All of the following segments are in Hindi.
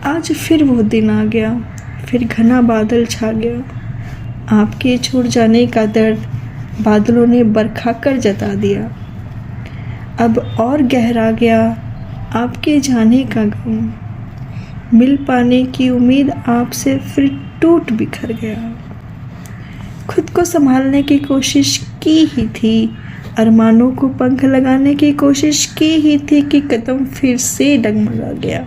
आज फिर वो दिन आ गया, फिर घना बादल छा गया। आपके छूट जाने का दर्द बादलों ने बरखा कर जता दिया। अब और गहरा गया आपके जाने का गम, मिल पाने की उम्मीद आपसे फिर टूट बिखर गया। खुद को संभालने की कोशिश की ही थी, अरमानों को पंख लगाने की कोशिश की ही थी कि कदम फिर से डगमगा गया।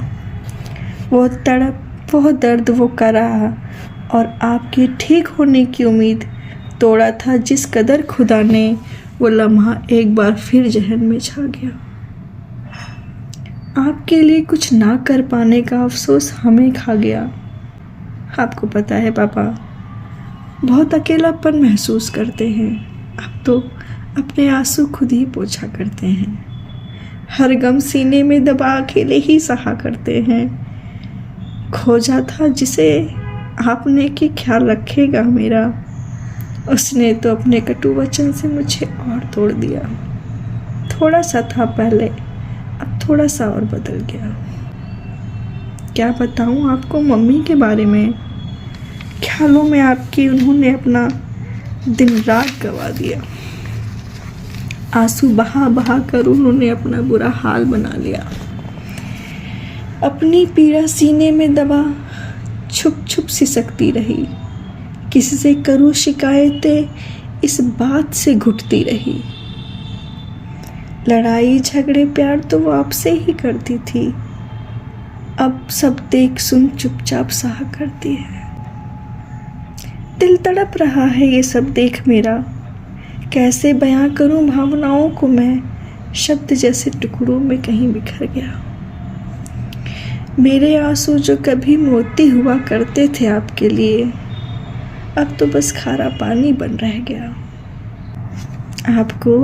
वो तड़प, वो दर्द, वो कराह और आपके ठीक होने की उम्मीद तोड़ा था जिस कदर खुदा ने, वो लम्हा एक बार फिर जहन में छा गया। आपके लिए कुछ ना कर पाने का अफसोस हमें खा गया। आपको पता है पापा, बहुत अकेलापन महसूस करते हैं। अब तो अपने आंसू खुद ही पोंछा करते हैं। हर गम सीने में दबा अकेले ही सहा करते हैं। खोजा था जिसे आपने कि ख्याल रखेगा मेरा, उसने तो अपने कटु वचन से मुझे और तोड़ दिया। थोड़ा सा था पहले, अब थोड़ा सा और बदल गया। क्या बताऊं आपको मम्मी के बारे में। ख्यालों में आपकी उन्होंने अपना दिन रात गवा दिया। आंसू बहा बहा कर उन्होंने अपना बुरा हाल बना लिया। अपनी पीड़ा सीने में दबा छुप छुप सिसकती रही। किसी से करूं शिकायतें इस बात से घुटती रही। लड़ाई झगड़े प्यार तो वो आपसे ही करती थी, अब सब देख सुन चुपचाप सहा करती है। दिल तड़प रहा है ये सब देख मेरा, कैसे बयां करूं भावनाओं को मैं, शब्द जैसे टुकड़ों में कहीं बिखर गया। मेरे आंसू जो कभी मोती हुआ करते थे आपके लिए, अब तो बस खारा पानी बन रह गया। आपको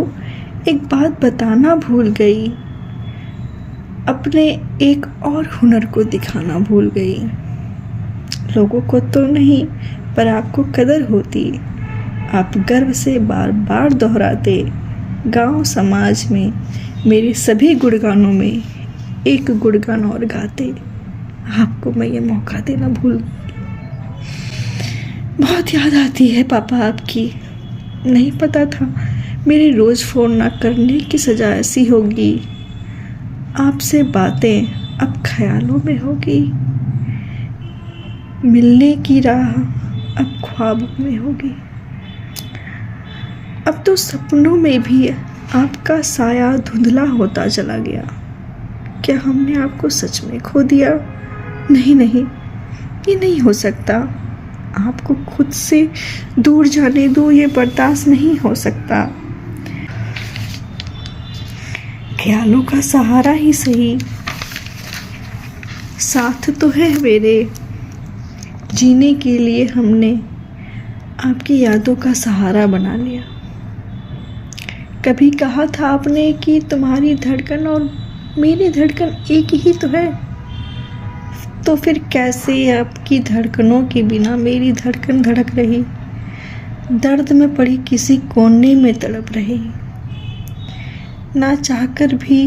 एक बात बताना भूल गई, अपने एक और हुनर को दिखाना भूल गई। लोगों को तो नहीं पर आपको कदर होती, आप गर्व से बार बार दोहराते। गांव समाज में मेरे सभी गुणगानों में एक गुणगान और गाते। आपको मैं ये मौका देना भूल गई। बहुत याद आती है पापा आपकी। नहीं पता था मेरे रोज़ फ़ोन ना करने की सज़ा ऐसी होगी। आपसे बातें अब ख्यालों में होगी, मिलने की राह अब ख्वाबों में होगी। अब तो सपनों में भी आपका साया धुंधला होता चला गया। क्या हमने आपको सच में खो दिया? नहीं नहीं, ये नहीं हो सकता। आपको खुद से दूर जाने दो, ये बर्दाश्त नहीं हो सकता। ख्यालों का सहारा ही सही, साथ तो है मेरे। जीने के लिए हमने आपकी यादों का सहारा बना लिया। कभी कहा था आपने कि तुम्हारी धड़कन और मेरी धड़कन एक ही तो है, तो फिर कैसे आपकी धड़कनों के बिना मेरी धड़कन धड़क रही, दर्द में पड़ी किसी कोने में तड़प रही। ना चाहकर भी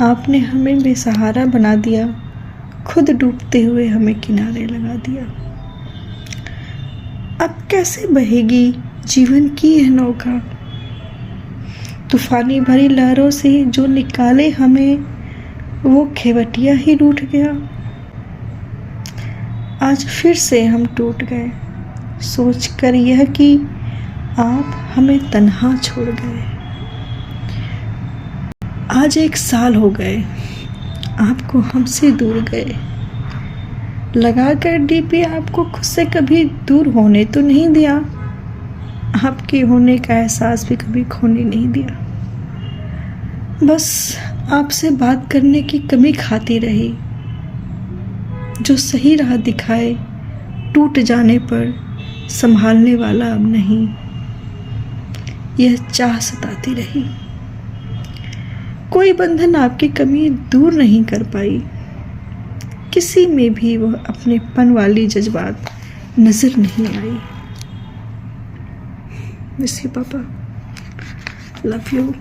आपने हमें बेसहारा बना दिया, खुद डूबते हुए हमें किनारे लगा दिया। अब कैसे बहेगी जीवन की यह नौका, तूफानी भरी लहरों से जो निकाले हमें, वो खेवटिया ही रूठ गया। आज फिर से हम टूट गए, सोचकर यह कि आप हमें तन्हा छोड़ गए। आज 1 साल हो गए आपको हमसे दूर गए। लगाकर डीपी आपको खुद से कभी दूर होने तो नहीं दिया, आपके होने का एहसास भी कभी खोने नहीं दिया। बस आपसे बात करने की कमी खाती रही। जो सही राह दिखाए टूट जाने पर संभालने वाला अब नहीं, यह चाह सताती रही। कोई बंधन आपकी कमी दूर नहीं कर पाई, किसी में भी वह अपनेपन वाली जज्बात नजर नहीं आई। मिस यू पापा, लव यू।